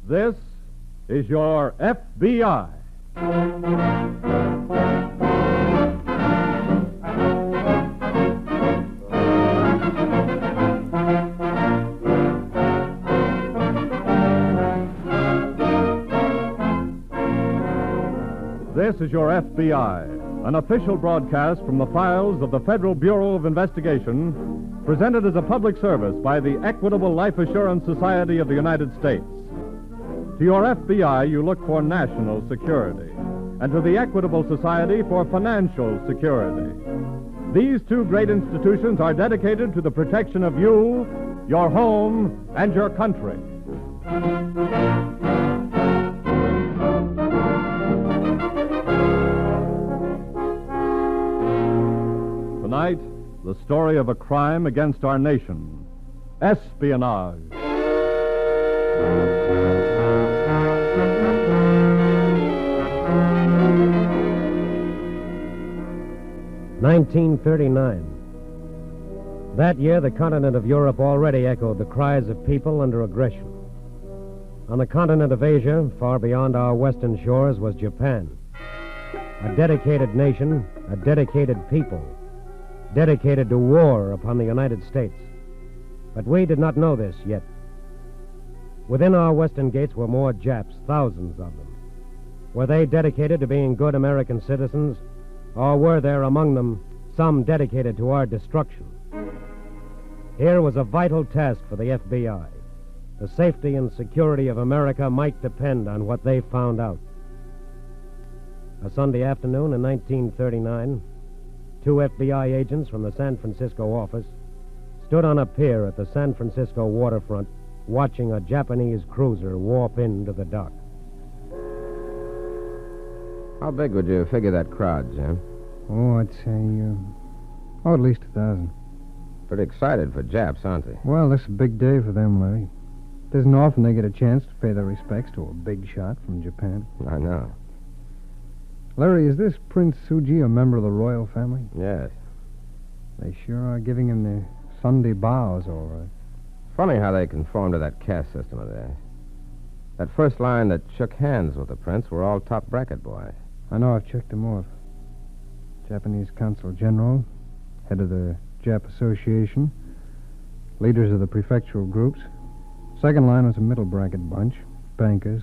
This is your FBI. This is your FBI, an official broadcast from the files of the Federal Bureau of Investigation, presented as a public service by the Equitable Life Assurance Society of the United States. To your FBI, you look for national security, and to the Equitable Society for financial security. These two great institutions are dedicated to the protection of you, your home, and your country. Tonight, the story of a crime against our nation, espionage. "1939. That year, the continent of Europe already echoed the cries of people under aggression. On the continent of Asia, far beyond our western shores, was Japan. A dedicated nation, a dedicated people, dedicated to war upon the United States. But we did not know this yet. Within our western gates were more Japs, thousands of them. Were they dedicated to being good American citizens, or were there among them some dedicated to our destruction? Here was a vital task for the FBI. The safety and security of America might depend on what they found out. A Sunday afternoon in 1939, two FBI agents from the San Francisco office stood on a pier at the San Francisco waterfront watching a Japanese cruiser warp into the dock. How big would you figure that crowd, Jim? Oh, I'd say, at least 1,000. Pretty excited for Japs, aren't they? Well, this is a big day for them, Larry. It isn't often they get a chance to pay their respects to a big shot from Japan. I know. Larry, is this Prince Suji a member of the royal family? Yes. They sure are giving him the Sunday bows, all right. Funny how they conform to that caste system of theirs. That first line that shook hands with the prince were all top bracket boys. I know, I've checked them off. Japanese Consul General, head of the Jap Association, leaders of the prefectural groups. Second line was a middle bracket bunch, bankers,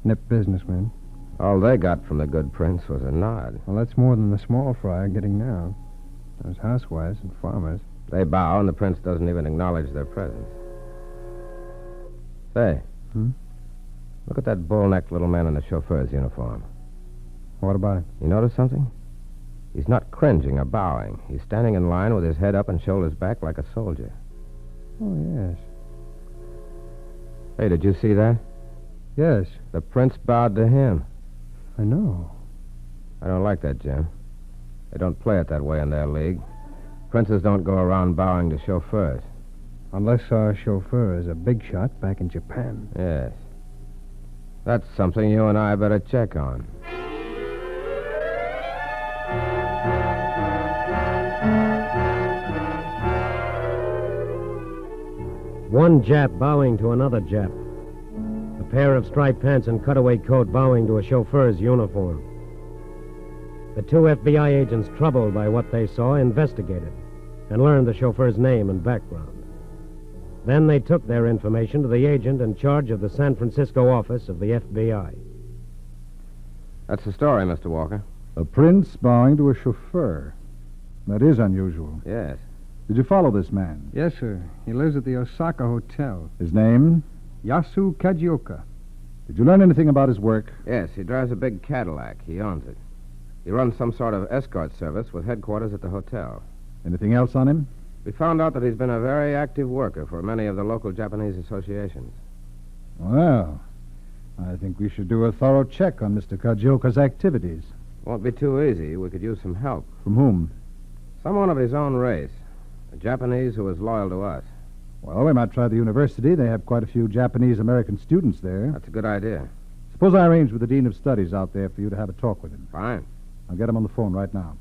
nip businessmen. All they got from the good prince was a nod. Well, that's more than the small fry are getting now. Those housewives and farmers. They bow, and the prince doesn't even acknowledge their presence. Say, look at that bull-necked little man in the chauffeur's uniform. What about it? You notice something? He's not cringing or bowing. He's standing in line with his head up and shoulders back like a soldier. Oh, yes. Hey, did you see that? Yes, The prince bowed to him. I know. I don't like that, Jim. They don't play it that way in their league. Princes don't go around bowing to chauffeurs. Unless our chauffeur is a big shot back in Japan. Yes. That's something you and I better check on. One Jap bowing to another Jap. A pair of striped pants and cutaway coat bowing to a chauffeur's uniform. The two FBI agents, troubled by what they saw, investigated and learned the chauffeur's name and background. Then they took their information to the agent in charge of the San Francisco office of the FBI. That's the story, Mr. Walker. A prince bowing to a chauffeur. That is unusual. Yes. Did you follow this man? Yes, sir. He lives at the Osaka Hotel. His name? Yasu Kajioka. Did you learn anything about his work? Yes, he drives a big Cadillac. He owns it. He runs some sort of escort service with headquarters at the hotel. Anything else on him? We found out that he's been a very active worker for many of the local Japanese associations. Well, I think we should do a thorough check on Mr. Kajioka's activities. Won't be too easy. We could use some help. From whom? Someone of his own race. A Japanese who is loyal to us. Well, we might try the university. They have quite a few Japanese-American students there. That's a good idea. Suppose I arrange with the Dean of Studies out there for you to have a talk with him. Fine. I'll get him on the phone right now.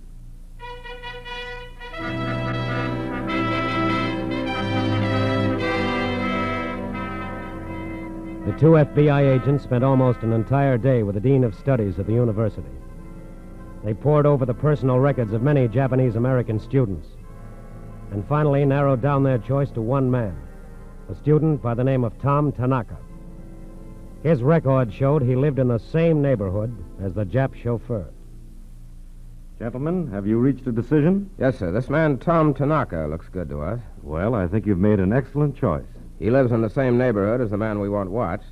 The two FBI agents spent almost an entire day with the Dean of Studies at the university. They pored over the personal records of many Japanese-American students and finally narrowed down their choice to one man, a student by the name of Tom Tanaka. His record showed he lived in the same neighborhood as the Jap chauffeur. Gentlemen, have you reached a decision? Yes, sir. This man, Tom Tanaka, looks good to us. Well, I think you've made an excellent choice. He lives in the same neighborhood as the man we want watched.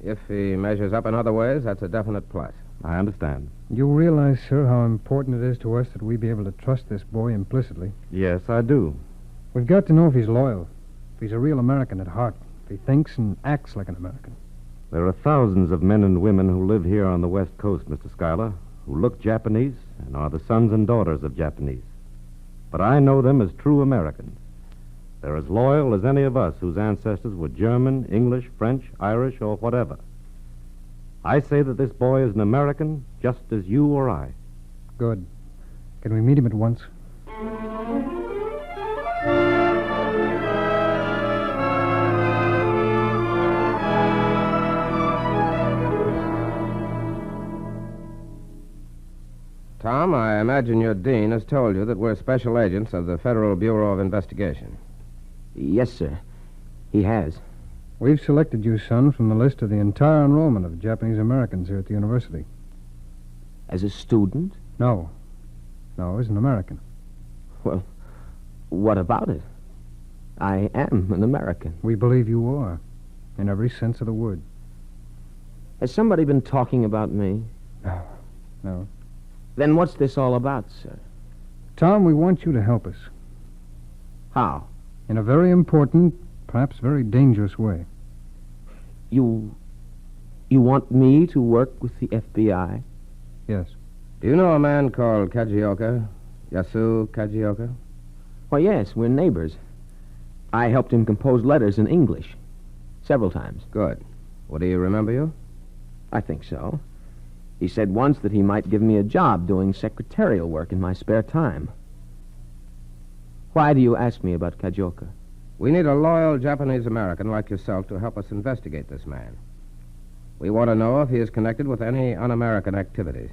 If he measures up in other ways, that's a definite plus. I understand. You realize, sir, how important it is to us that we be able to trust this boy implicitly. Yes, I do. We've got to know if he's loyal, if he's a real American at heart, if he thinks and acts like an American. There are thousands of men and women who live here on the West Coast, Mr. Schuyler, who look Japanese and are the sons and daughters of Japanese. But I know them as true Americans. They're as loyal as any of us whose ancestors were German, English, French, Irish, or whatever. I say that this boy is an American just as you or I. Good. Can we meet him at once? Tom, I imagine your dean has told you that we're special agents of the Federal Bureau of Investigation. Yes, sir. He has. We've selected you, son, from the list of the entire enrollment of Japanese Americans here at the university. As a student? No, as an American. Well, what about it? I am an American. We believe you are, in every sense of the word. Has somebody been talking about me? No. Then what's this all about, sir? Tom, we want you to help us. How? In a very important, perhaps very dangerous way. You want me to work with the FBI? Yes. Do you know a man called Kajioka? Yasu Kajioka? Why, yes, we're neighbors. I helped him compose letters in English. Several times. Good. Would he remember you? I think so. He said once that he might give me a job doing secretarial work in my spare time. Why do you ask me about Kajioka? We need a loyal Japanese American like yourself to help us investigate this man. We want to know if he is connected with any un-American activities.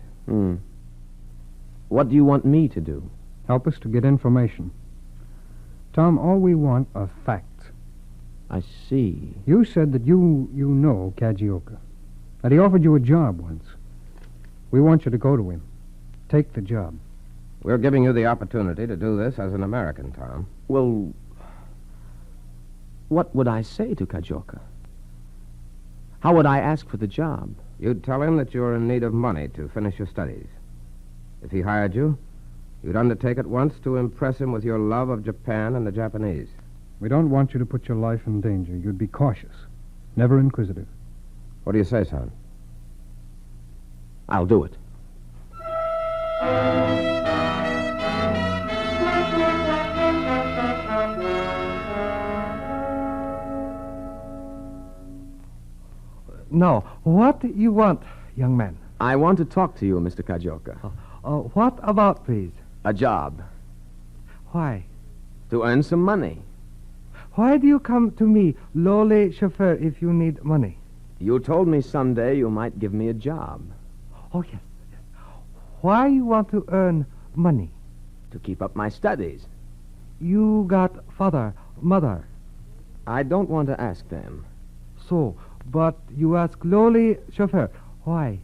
What do you want me to do? Help us to get information. Tom, all we want are facts. I see. You said that you know Kajioka, that he offered you a job once. We want you to go to him. Take the job. We're giving you the opportunity to do this as an American, Tom. Well, what would I say to Kajioka? How would I ask for the job? You'd tell him that you're in need of money to finish your studies. If he hired you, you'd undertake at once to impress him with your love of Japan and the Japanese. We don't want you to put your life in danger. You'd be cautious, never inquisitive. What do you say, son? I'll do it. Now, what you want, young man? I want to talk to you, Mr. Kajioka. What about, please? A job. Why? To earn some money. Why do you come to me, lowly chauffeur, if you need money? You told me someday you might give me a job. Oh, yes. Why you want to earn money? To keep up my studies. You got father, mother. I don't want to ask them. So, but you ask lowly chauffeur. Why?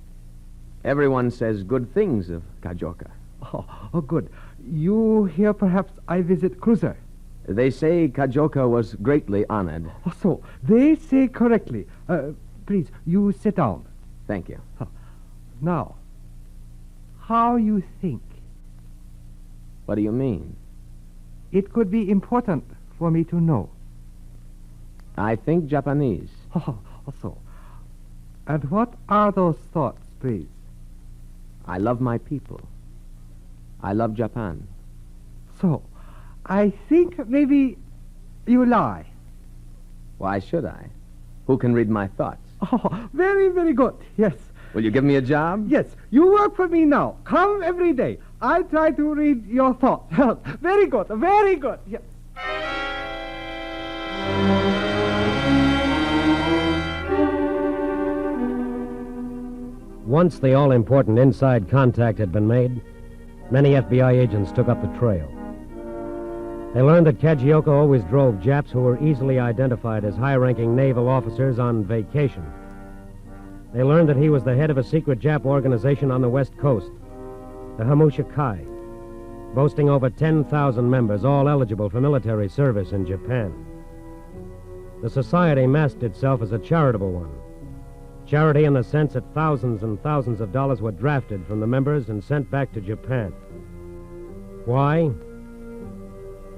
Everyone says good things of Kajioka. Oh, good. You hear perhaps I visit cruiser. They say Kajioka was greatly honored. Oh, so, they say correctly. Please, you sit down. Thank you. Now, how you think? What do you mean? It could be important for me to know. I think Japanese. Oh, so. And what are those thoughts, please? I love my people. I love Japan. So, I think maybe you lie. Why should I? Who can read my thoughts? Oh, very, very good. Yes. Will you give me a job? Yes. You work for me now. Come every day. I try to read your thoughts. Very good. Very good. Yes. Once the all-important inside contact had been made, many FBI agents took up the trail. They learned that Cajunko always drove Japs who were easily identified as high-ranking naval officers on vacation. They learned that he was the head of a secret Jap organization on the West Coast, the Hamushikai, boasting over 10,000 members, all eligible for military service in Japan. The society masked itself as a charitable one. Charity in the sense that thousands and thousands of dollars were drafted from the members and sent back to Japan. Why?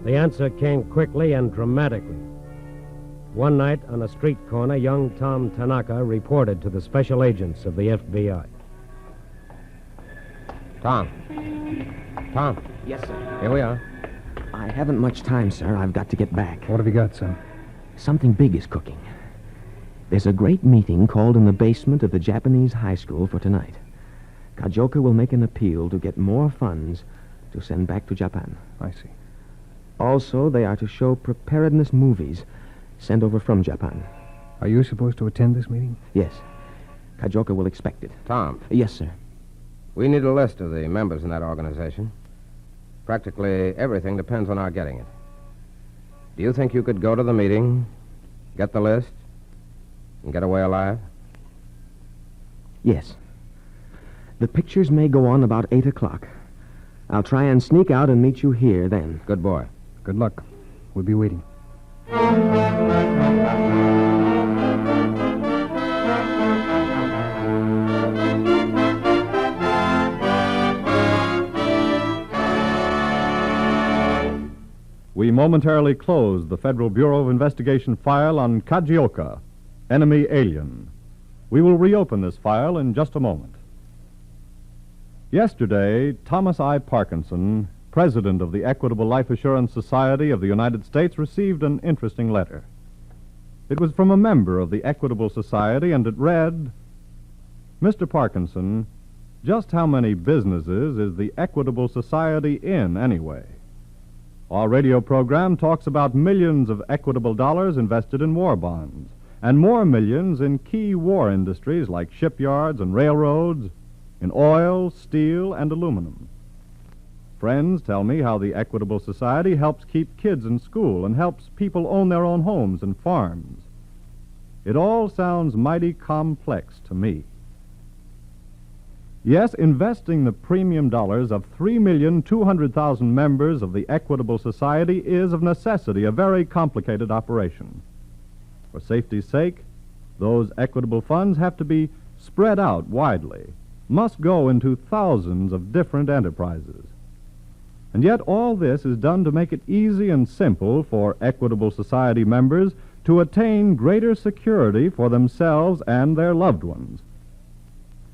The answer came quickly and dramatically. One night on a street corner, young Tom Tanaka reported to the special agents of the FBI. Tom. Tom. Yes, sir. Here we are. I haven't much time, sir. I've got to get back. What have you got, son? Something big is cooking. There's a great meeting called in the basement of the Japanese high school for tonight. Cajunko will make an appeal to get more funds to send back to Japan. I see. Also, they are to show preparedness movies sent over from Japan. Are you supposed to attend this meeting? Yes. Cajunko will expect it. Tom, Yes, sir. we need a list of the members in that organization. Practically everything depends on our getting it. Do you think you could go to the meeting, get the list, and get away alive? Yes. The pictures may go on about 8 o'clock. I'll try and sneak out and meet you here then. Good boy. Good luck. We'll be waiting. We momentarily closed the Federal Bureau of Investigation file on Cajunko, enemy alien. We will reopen this file in just a moment. Yesterday, Thomas I. Parkinson, president of the Equitable Life Assurance Society of the United States, received an interesting letter. It was from a member of the Equitable Society, and it read, Mr. Parkinson, just how many businesses is the Equitable Society in, anyway? Our radio program talks about millions of equitable dollars invested in war bonds, and more millions in key war industries like shipyards and railroads, in oil, steel, and aluminum. Friends tell me how the Equitable Society helps keep kids in school and helps people own their own homes and farms. It all sounds mighty complex to me. Yes, investing the premium dollars of 3,200,000 members of the Equitable Society is of necessity a very complicated operation. For safety's sake, those equitable funds have to be spread out widely, must go into thousands of different enterprises. And yet all this is done to make it easy and simple for Equitable Society members to attain greater security for themselves and their loved ones.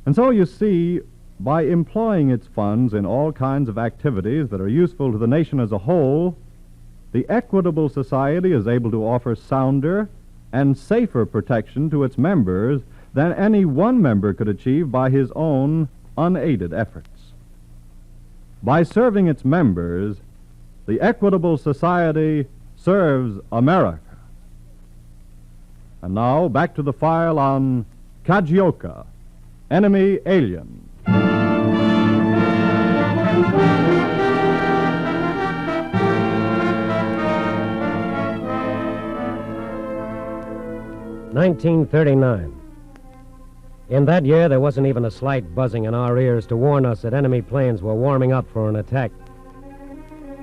And so, you see, by employing its funds in all kinds of activities that are useful to the nation as a whole, the Equitable Society is able to offer sounder and safer protection to its members than any one member could achieve by his own unaided efforts. By serving its members, the Equitable Society serves America. And now, back to the file on Cajunko, enemy alien. (1939). In that year, there wasn't even a slight buzzing in our ears to warn us that enemy planes were warming up for an attack.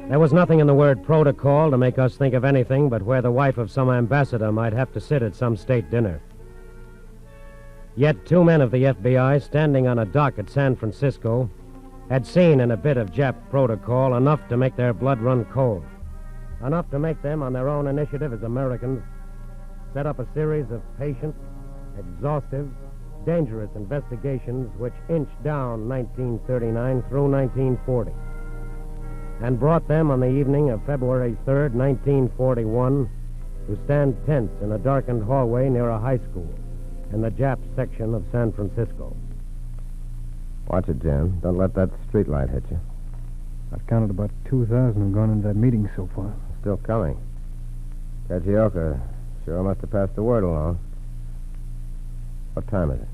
There was nothing in the word protocol to make us think of anything but where the wife of some ambassador might have to sit at some state dinner. Yet 2 men of the FBI, standing on a dock at San Francisco, had seen in a bit of Jap protocol enough to make their blood run cold. Enough to make them, on their own initiative as Americans, set up a series of patient, exhaustive, dangerous investigations which inched down 1939 through 1940 and brought them on the evening of February 3rd, 1941, to stand tense in a darkened hallway near a high school in the Jap section of San Francisco. Watch it, Jim. Don't let that street light hit you. I've counted about 2,000 have gone into that meeting so far. Still coming. Cajunko sure must have passed the word along. What time is it?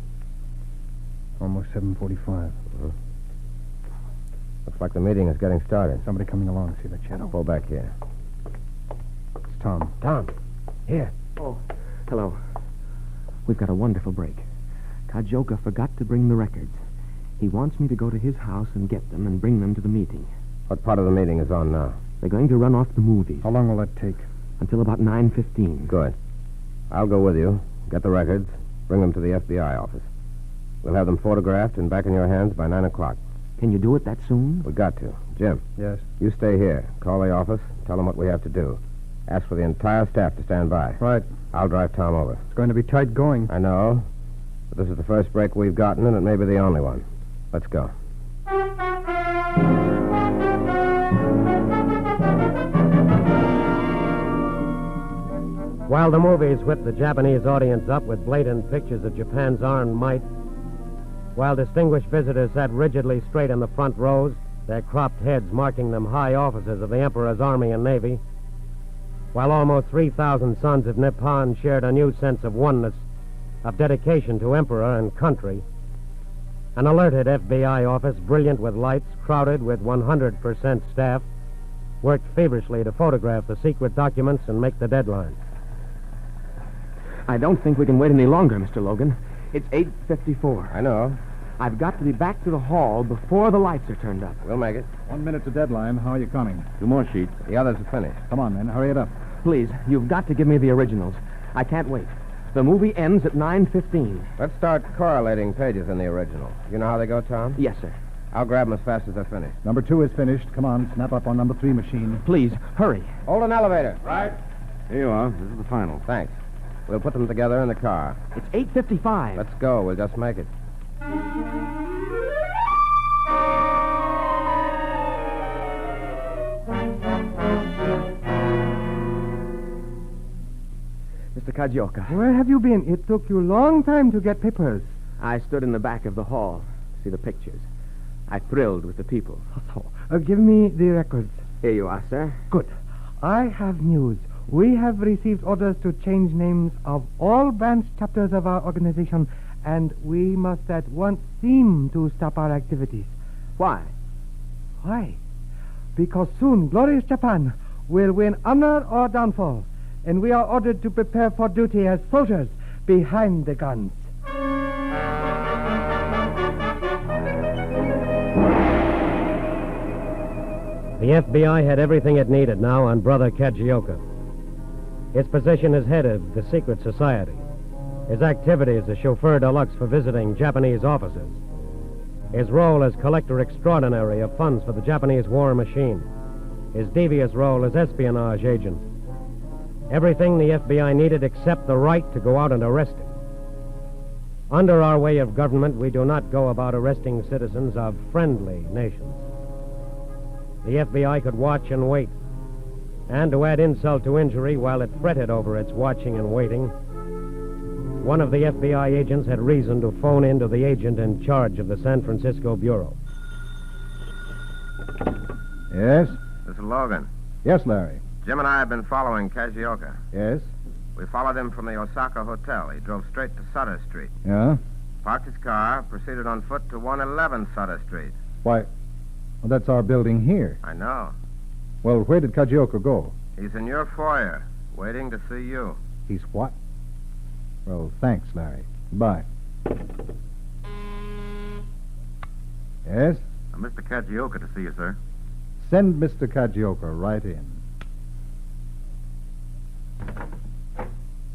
Almost 7:45. Looks like the meeting is getting started. Somebody coming along. See that shadow? Pull back here. It's Tom. Tom, here. Oh, hello. We've got a wonderful break. Cajunko forgot to bring the records. He wants me to go to his house and get them and bring them to the meeting. What part of the meeting is on now? They're going to run off the movies How long will that take? until about 9:15. Good. I'll go with you. Get the records. Bring them to the FBI office. We'll have them photographed and back in your hands by 9 o'clock. Can you do it that soon? We got to. Jim, Yes. you stay here. Call the office. Tell them what we have to do. Ask for the entire staff to stand by. Right. I'll drive Tom over. It's going to be tight going. I know. But this is the first break we've gotten, and it may be the only one. Let's go. While the movies whipped the Japanese audience up with blatant pictures of Japan's armed might, while distinguished visitors sat rigidly straight in the front rows, their cropped heads marking them high officers of the Emperor's Army and Navy, while almost 3,000 sons of Nippon shared a new sense of oneness, of dedication to Emperor and country, an alerted FBI office, brilliant with lights, crowded with 100% staff, worked feverishly to photograph the secret documents and make the deadline. I don't think we can wait any longer, Mr. Logan. It's 8:54. I know. I've got to be back to the hall before the lights are turned up. We'll make it. 1 minute to deadline. How are you coming? 2 more sheets. The others are finished. Come on, men. Hurry it up. Please, you've got to give me the originals. I can't wait. The movie ends at 9:15. Let's start correlating pages in the original. You know how they go, Tom? Yes, sir. I'll grab them as fast as they're finished. Number 2 is finished. Come on, snap up on number 3 machine. Please, hurry. Hold an elevator. Right. Here you are. This is the final. Thanks. We'll put them together in the car. It's 8:55. Let's go. We'll just make it. Mr. Cajunko, Where have you been? It took you a long time to get papers. I stood in the back of the hall to see the pictures. I thrilled with the people. Give me the records. Here you are, sir. Good. I have news. We have received orders to change names of all branch chapters of our organization, and we must at once seem to stop our activities. Why? Why? Because soon glorious Japan will win honor or downfall, and we are ordered to prepare for duty as soldiers behind the guns. The FBI had everything it needed now on Brother Cajunko. His position as head of the secret society. His activities as chauffeur deluxe for visiting Japanese officers. His role as collector extraordinary of funds for the Japanese war machine. His devious role as espionage agent. Everything the FBI needed except the right to go out and arrest him. Under our way of government, we do not go about arresting citizens of friendly nations. The FBI could watch and wait. And to add insult to injury, while it fretted over its watching and waiting, one of the FBI agents had reason to phone in to the agent in charge of the San Francisco Bureau. Yes? This is Logan. Yes, Larry. Jim and I have been following Cajunko. Yes? We followed him from the Osaka hotel. He drove straight to Sutter Street. Yeah? Parked his car, proceeded on foot to 111 Sutter Street. Why, well, that's our building here. I know. Well, where did Cajunko go? He's in your foyer, waiting to see you. He's what? Well, thanks, Larry. Goodbye. Yes? Mr. Cajunko to see you, sir. Send Mr. Cajunko right in.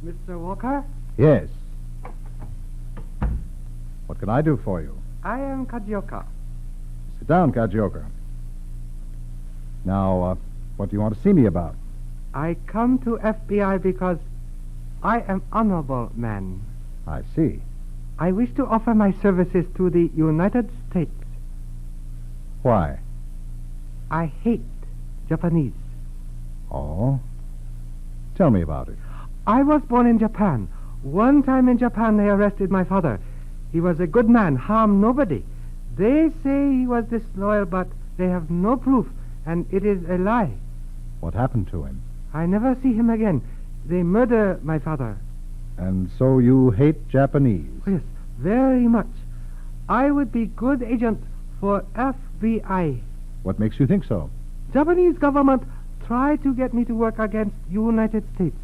Mr. Walker, Yes. What can I do for you? I am Cajunko. Sit down, Cajunko. Now, what do you want to see me about? I come to FBI because I am honorable man. I see. I wish to offer my services to the United States. Why? I hate Japanese. Oh? Tell me about it. I was born in Japan. One time in Japan, they arrested my father. He was a good man, harmed nobody. They say he was disloyal, but they have no proof, and it is a lie. What happened to him? I never see him again. They murder my father. And so you hate Japanese? Yes, very much. I would be good agent for FBI. What makes you think so? Japanese government tried to get me to work against United States.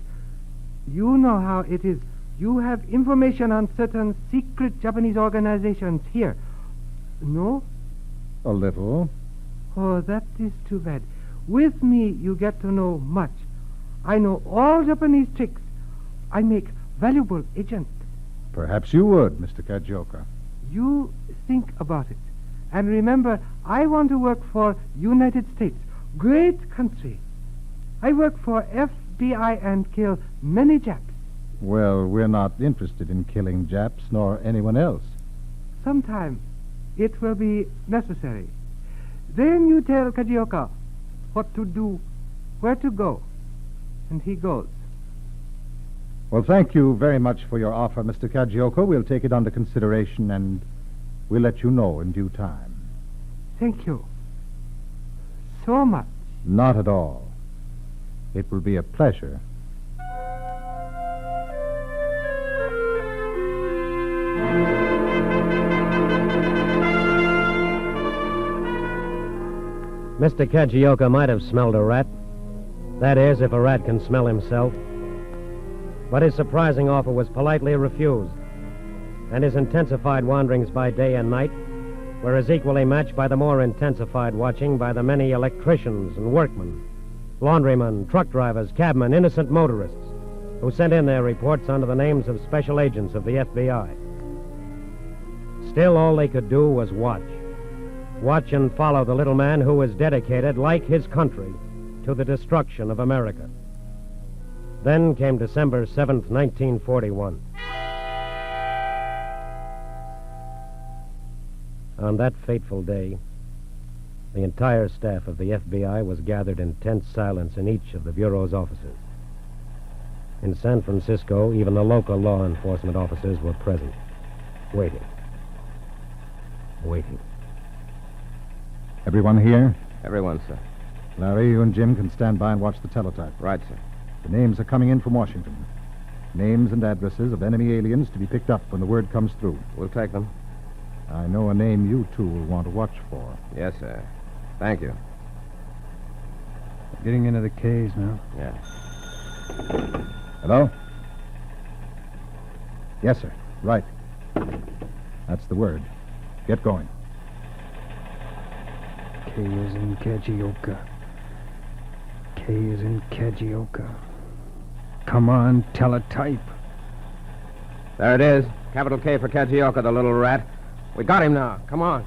You know how it is. You have information on certain secret Japanese organizations here. No? A little. Oh, that is too bad. With me, you get to know much. I know all Japanese tricks. I make valuable agent. Perhaps you would, Mr. Kajioka. You think about it. And remember, I want to work for United States. Great country. I work for FBI and kill many Japs. Well, we're not interested in killing Japs nor anyone else. Sometime it will be necessary. Then you tell Kajioka what to do, where to go, and he goes. Well, thank you very much for your offer, Mr. Kajioka. We'll take it under consideration, and we'll let you know in due time. Thank you so much. Not at all. It will be a pleasure. Mr. Kajioka might have smelled a rat. That is, if a rat can smell himself. But his surprising offer was politely refused, and his intensified wanderings by day and night were as equally matched by the more intensified watching by the many electricians and workmen, laundrymen, truck drivers, cabmen, innocent motorists, who sent in their reports under the names of special agents of the FBI. Still, all they could do was watch. Watch and follow the little man who was dedicated, like his country, to the destruction of America. Then came December 7th, 1941. On that fateful day, the entire staff of the FBI was gathered in tense silence in each of the Bureau's offices. In San Francisco, even the local law enforcement officers were present, waiting. Everyone here? Everyone, sir. Larry, you and Jim can stand by and watch the teletype. Right, sir. The names are coming in from Washington. Names and addresses of enemy aliens to be picked up when the word comes through. We'll take them. I know a name you two will want to watch for. Yes, sir. Thank you. Getting into the K's now. Yeah. Hello? Yes, sir. Right. That's the word. Get going. K is in Kajioka. K is in Kajioka. Come on, teletype. There it is. Capital K for Cajunko, the little rat. We got him now. Come on.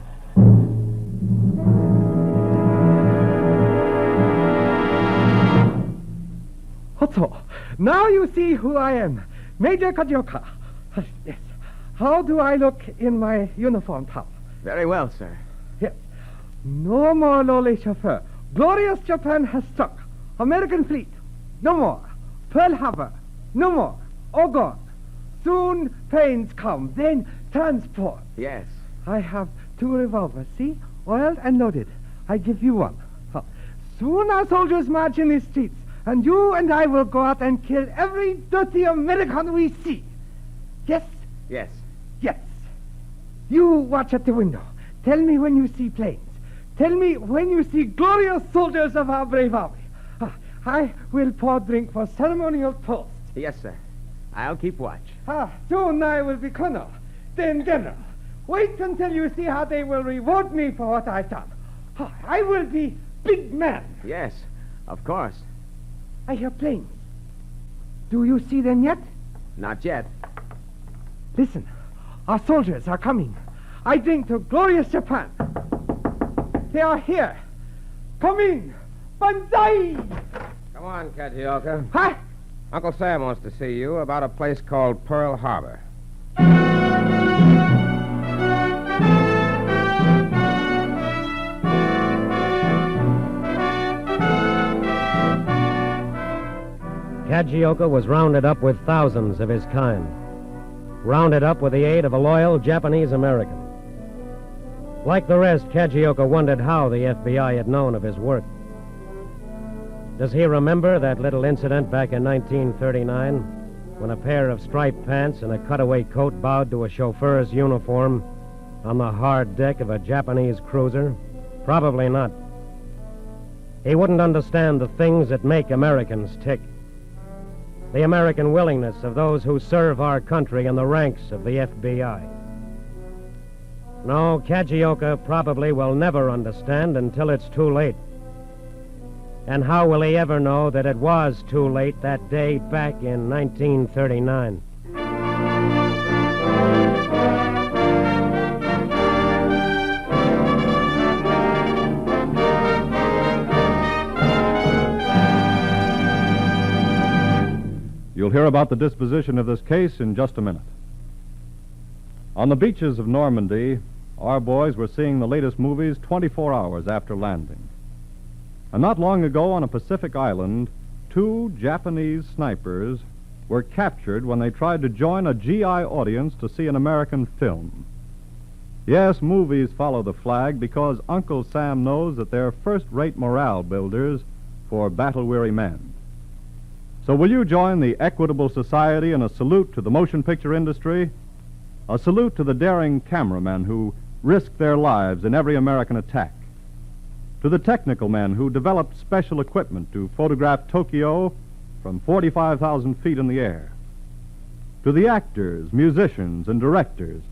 Otto, now you see who I am. Major Kajioka. Yes. How do I look in my uniform, pal? Very well, sir. Yes. No more lowly chauffeur. Glorious Japan has struck. American fleet. No more. Pearl Harbor. No more. All gone. Soon planes come. Then transport. Yes. I have 2 revolvers, see? Oiled and loaded. I give you one. Soon our soldiers march in the streets, and you and I will go out and kill every dirty American we see. Yes? Yes. Yes. You watch at the window. Tell me when you see planes. Tell me when you see glorious soldiers of our brave army. I will pour drink for ceremonial toast. Yes, sir. I'll keep watch. Soon I will be colonel, then general. Wait until you see how they will reward me for what I've done. I will be big man. Yes, of course. I hear planes. Do you see them yet? Not yet. Listen, our soldiers are coming. I drink to glorious Japan. They are here. Come in. Banzai! Come on, Cajunko. Huh? Uncle Sam wants to see you about a place called Pearl Harbor. Cajioka was rounded up with thousands of his kind. Rounded up with the aid of a loyal Japanese American. Like the rest, Cajioka wondered how the FBI had known of his work. Does he remember that little incident back in 1939 when a pair of striped pants and a cutaway coat bowed to a chauffeur's uniform on the hard deck of a Japanese cruiser? Probably not. He wouldn't understand the things that make Americans tick. The American willingness of those who serve our country in the ranks of the FBI. No, Cajunko probably will never understand until it's too late. And how will he ever know that it was too late that day back in 1939? You'll hear about the disposition of this case in just a minute. On the beaches of Normandy, our boys were seeing the latest movies 24 hours after landing. And not long ago on a Pacific island, 2 Japanese snipers were captured when they tried to join a GI audience to see an American film. Yes, movies follow the flag because Uncle Sam knows that they're first-rate morale builders for battle-weary men. So will you join the Equitable Society in a salute to the motion picture industry? A salute to the daring cameramen who risk their lives in every American attack. To the technical men who developed special equipment to photograph Tokyo from 45,000 feet in the air. To the actors, musicians, and directors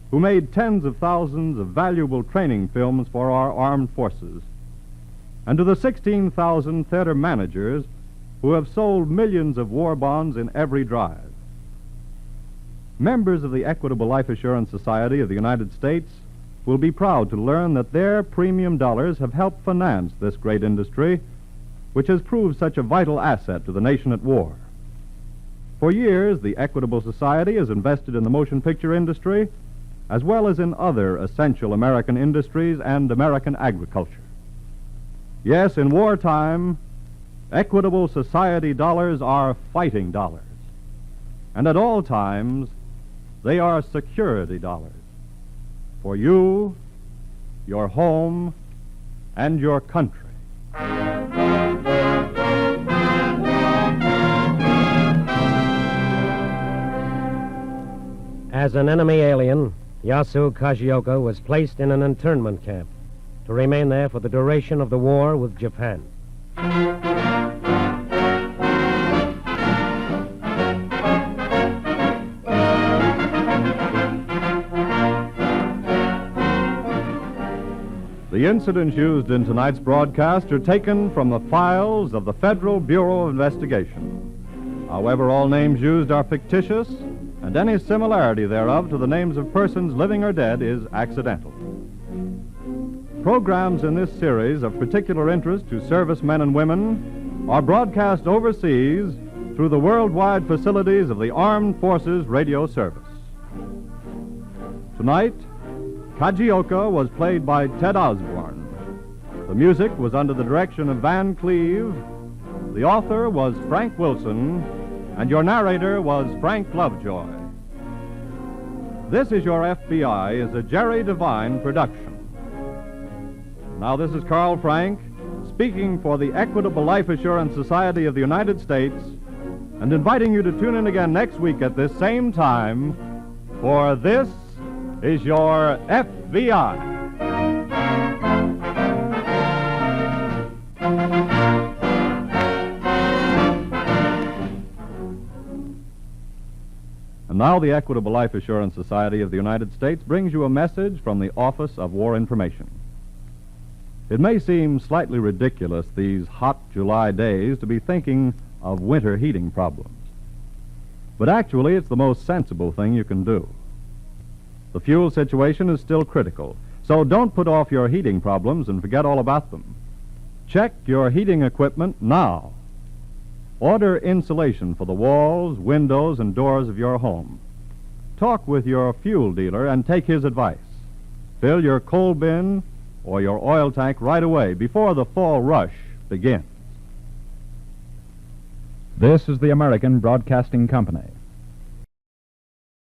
who made tens of thousands of valuable training films for our armed forces. And to the 16,000 theater managers who have sold millions of war bonds in every drive. Members of the Equitable Life Assurance Society of the United States will be proud to learn that their premium dollars have helped finance this great industry, which has proved such a vital asset to the nation at war. For years, the Equitable Society has invested in the motion picture industry, as well as in other essential American industries and American agriculture. Yes, in wartime, Equitable Society dollars are fighting dollars. And at all times, they are security dollars. For you, your home, and your country. As an enemy alien, Yasu Cajunko was placed in an internment camp to remain there for the duration of the war with Japan. The incidents used in tonight's broadcast are taken from the files of the Federal Bureau of Investigation. However, all names used are fictitious, and any similarity thereof to the names of persons living or dead is accidental. Programs in this series of particular interest to servicemen and women are broadcast overseas through the worldwide facilities of the Armed Forces Radio Service. Tonight, Cajunko was played by Ted Osborne. The music was under the direction of Van Cleve. The author was Frank Wilson, and your narrator was Frank Lovejoy. This Is Your FBI is a Jerry Devine production. Now, this is Carl Frank, speaking for the Equitable Life Assurance Society of the United States, and inviting you to tune in again next week at this same time for This Is Your FBI. And now the Equitable Life Assurance Society of the United States brings you a message from the Office of War Information. It may seem slightly ridiculous these hot July days to be thinking of winter heating problems. But actually, it's the most sensible thing you can do. The fuel situation is still critical, so don't put off your heating problems and forget all about them. Check your heating equipment now. Order insulation for the walls, windows, and doors of your home. Talk with your fuel dealer and take his advice. Fill your coal bin or your oil tank right away before the fall rush begins. This is the American Broadcasting Company.